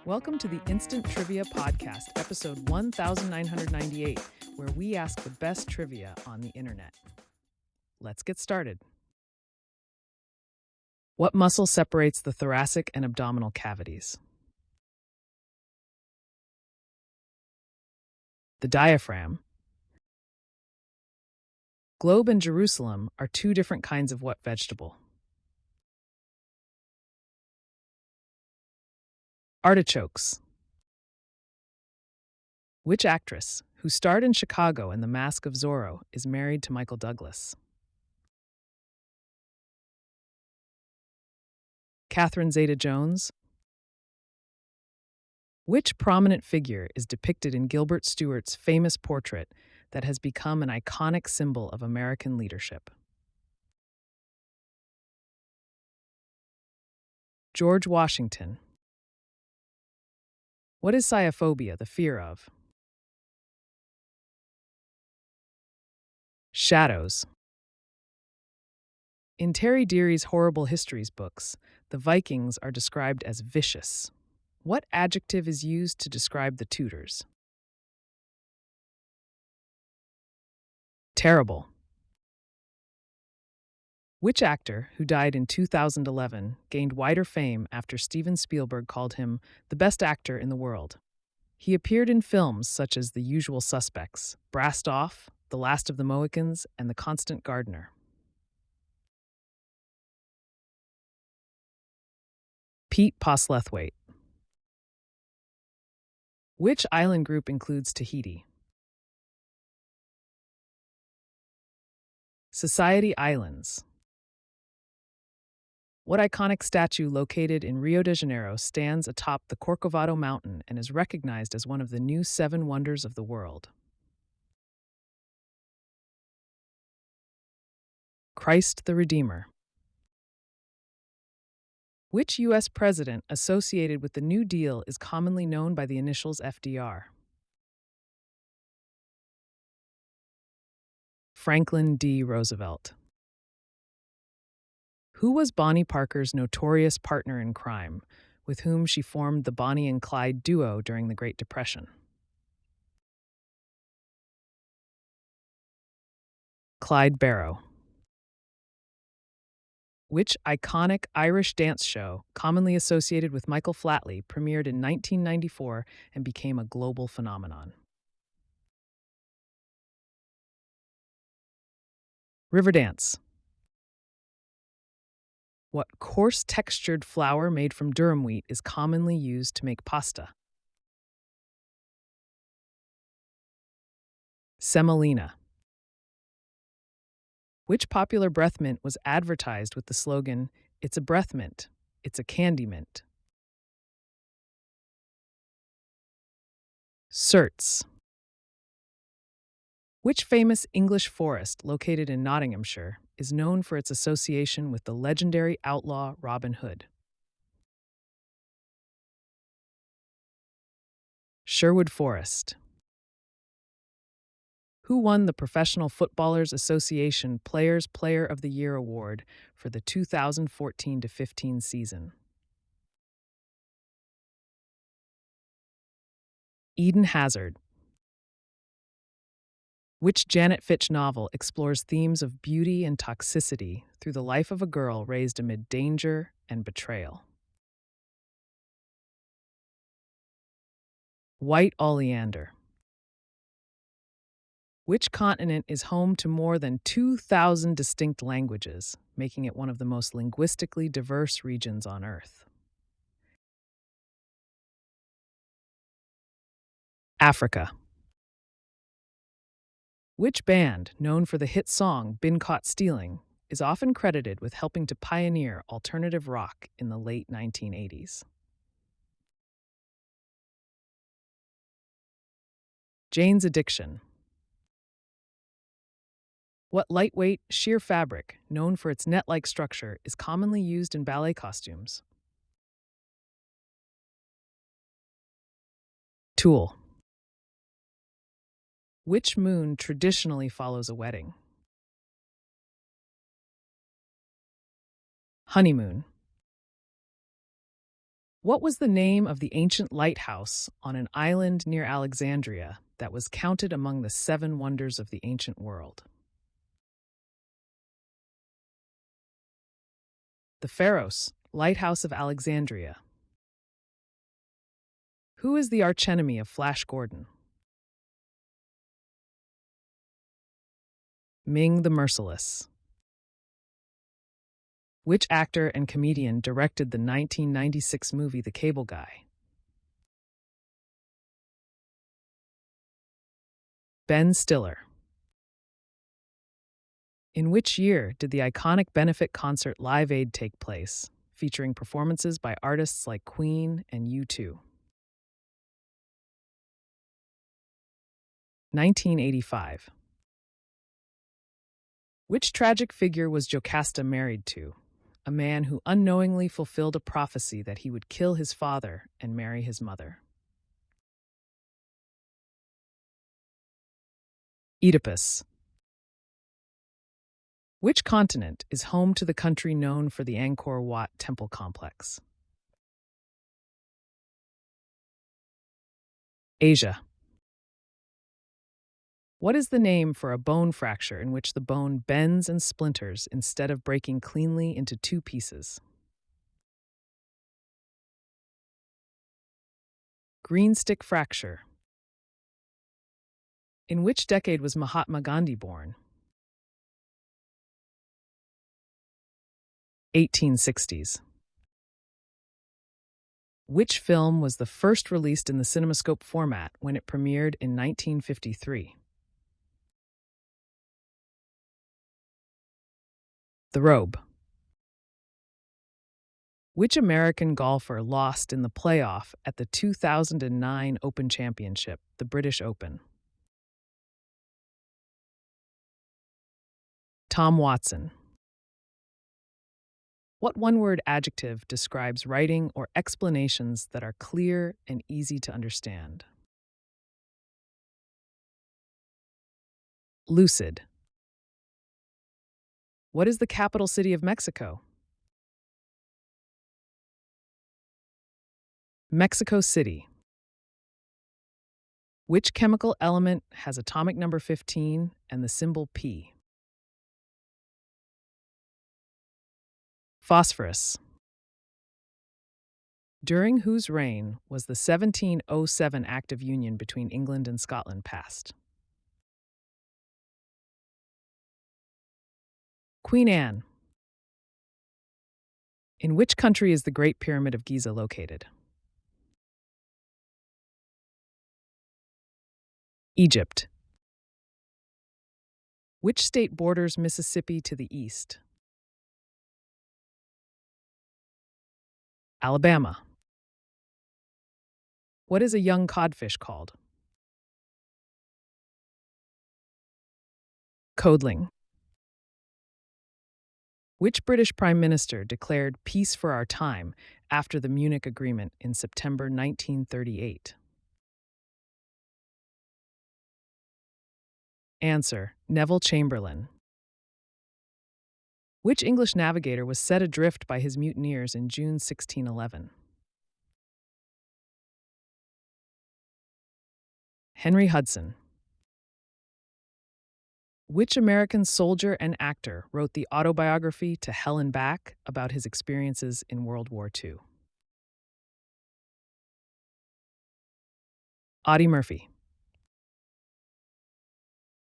Welcome to the Instant Trivia Podcast, episode 1998, where we ask the best trivia on the internet. Let's get started. What muscle separates the thoracic and abdominal cavities? The diaphragm. Globe and Jerusalem are two different kinds of what vegetable? Artichokes. Which actress, who starred in Chicago and The Mask of Zorro, is married to Michael Douglas? Catherine Zeta-Jones. Which prominent figure is depicted in Gilbert Stuart's famous portrait that has become an iconic symbol of American leadership? George Washington. What is cyaphobia, the fear of? Shadows. In Terry Deary's Horrible Histories books, the Vikings are described as vicious. What adjective is used to describe the Tudors? Terrible. Which actor, who died in 2011, gained wider fame after Steven Spielberg called him the best actor in the world? He appeared in films such as The Usual Suspects, Brassed Off, The Last of the Mohicans, and The Constant Gardener. Pete Postlethwaite. Which island group includes Tahiti? Society Islands. What iconic statue located in Rio de Janeiro stands atop the Corcovado Mountain and is recognized as one of the new 7 wonders of the world? Christ the Redeemer. Which U.S. president associated with the New Deal is commonly known by the initials FDR? Franklin D. Roosevelt. Who was Bonnie Parker's notorious partner in crime, with whom she formed the Bonnie and Clyde duo during the Great Depression? Clyde Barrow. Which iconic Irish dance show, commonly associated with Michael Flatley, premiered in 1994 and became a global phenomenon? Riverdance. What coarse textured flour made from durum wheat is commonly used to make pasta? Semolina. Which popular breath mint was advertised with the slogan, "It's a breath mint, it's a candy mint"? Certs. Which famous English forest located in Nottinghamshire is known for its association with the legendary outlaw Robin Hood? Sherwood Forest. Who won the Professional Footballers Association Players Player of the Year award for the 2014-15 season? Eden Hazard. Which Janet Fitch novel explores themes of beauty and toxicity through the life of a girl raised amid danger and betrayal? White Oleander. Which continent is home to more than 2,000 distinct languages, making it one of the most linguistically diverse regions on Earth? Africa. Which band, known for the hit song Been Caught Stealing, is often credited with helping to pioneer alternative rock in the late 1980s? Jane's Addiction. What lightweight, sheer fabric, known for its net-like structure, is commonly used in ballet costumes? Tulle. Which moon traditionally follows a wedding? Honeymoon. What was the name of the ancient lighthouse on an island near Alexandria that was counted among the seven wonders of the ancient world? The Pharos, Lighthouse of Alexandria. Who is the archenemy of Flash Gordon? Ming the Merciless. Which actor and comedian directed the 1996 movie The Cable Guy? Ben Stiller. In which year did the iconic benefit concert Live Aid take place, featuring performances by artists like Queen and U2? 1985. Which tragic figure was Jocasta married to? A man who unknowingly fulfilled a prophecy that he would kill his father and marry his mother. Oedipus. Which continent is home to the country known for the Angkor Wat temple complex? Asia. What is the name for a bone fracture in which the bone bends and splinters instead of breaking cleanly into two pieces? Greenstick fracture. In which decade was Mahatma Gandhi born? 1860s. Which film was the first released in the CinemaScope format when it premiered in 1953? The Robe. Which American golfer lost in the playoff at the 2009 Open Championship, the British Open? Tom Watson. What one-word adjective describes writing or explanations that are clear and easy to understand? Lucid. What is the capital city of Mexico? Mexico City. Which chemical element has atomic number 15 and the symbol P? Phosphorus. During whose reign was the 1707 Act of Union between England and Scotland passed? Queen Anne. In which country is the Great Pyramid of Giza located? Egypt. Which state borders Mississippi to the east? Alabama. What is a young codfish called? Codling. Which British Prime Minister declared peace for our time after the Munich Agreement in September 1938? Answer: Neville Chamberlain. Which English navigator was set adrift by his mutineers in June 1611? Henry Hudson. Which American soldier and actor wrote the autobiography To Hell and Back about his experiences in World War II? Audie Murphy.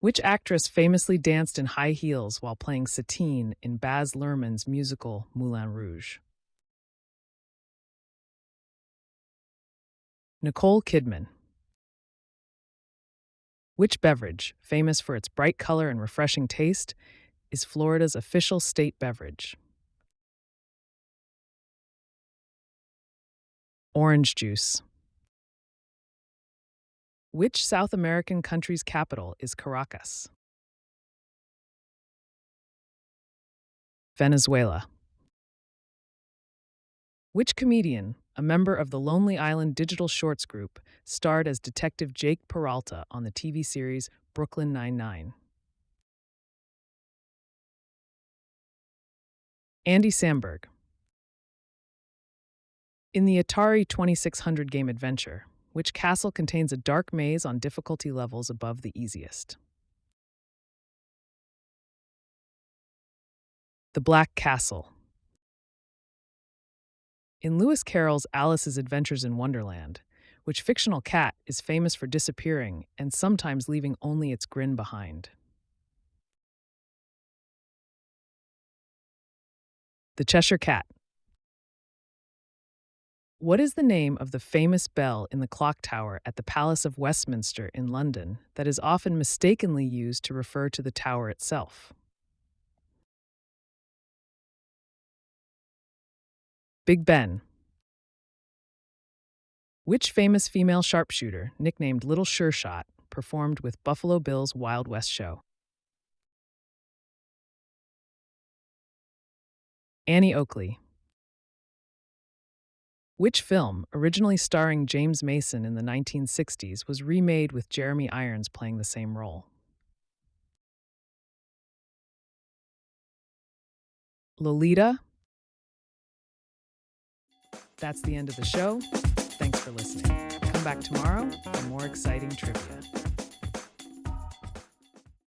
Which actress famously danced in high heels while playing Satine in Baz Luhrmann's musical Moulin Rouge? Nicole Kidman. Which beverage, famous for its bright color and refreshing taste, is Florida's official state beverage? Orange juice. Which South American country's capital is Caracas? Venezuela. Which comedian, a member of the Lonely Island Digital Shorts group, starred as Detective Jake Peralta on the TV series Brooklyn Nine-Nine? Andy Samberg. In the Atari 2600 game Adventure, which castle contains a dark maze on difficulty levels above the easiest? The Black Castle. In Lewis Carroll's Alice's Adventures in Wonderland, which fictional cat is famous for disappearing and sometimes leaving only its grin behind? The Cheshire Cat. What is the name of the famous bell in the clock tower at the Palace of Westminster in London that is often mistakenly used to refer to the tower itself? Big Ben. Which famous female sharpshooter, nicknamed Little Sure Shot, performed with Buffalo Bill's Wild West show? Annie Oakley. Which film, originally starring James Mason in the 1960s, was remade with Jeremy Irons playing the same role? Lolita? That's the end of the show. Thanks for listening. Come back tomorrow for more exciting trivia.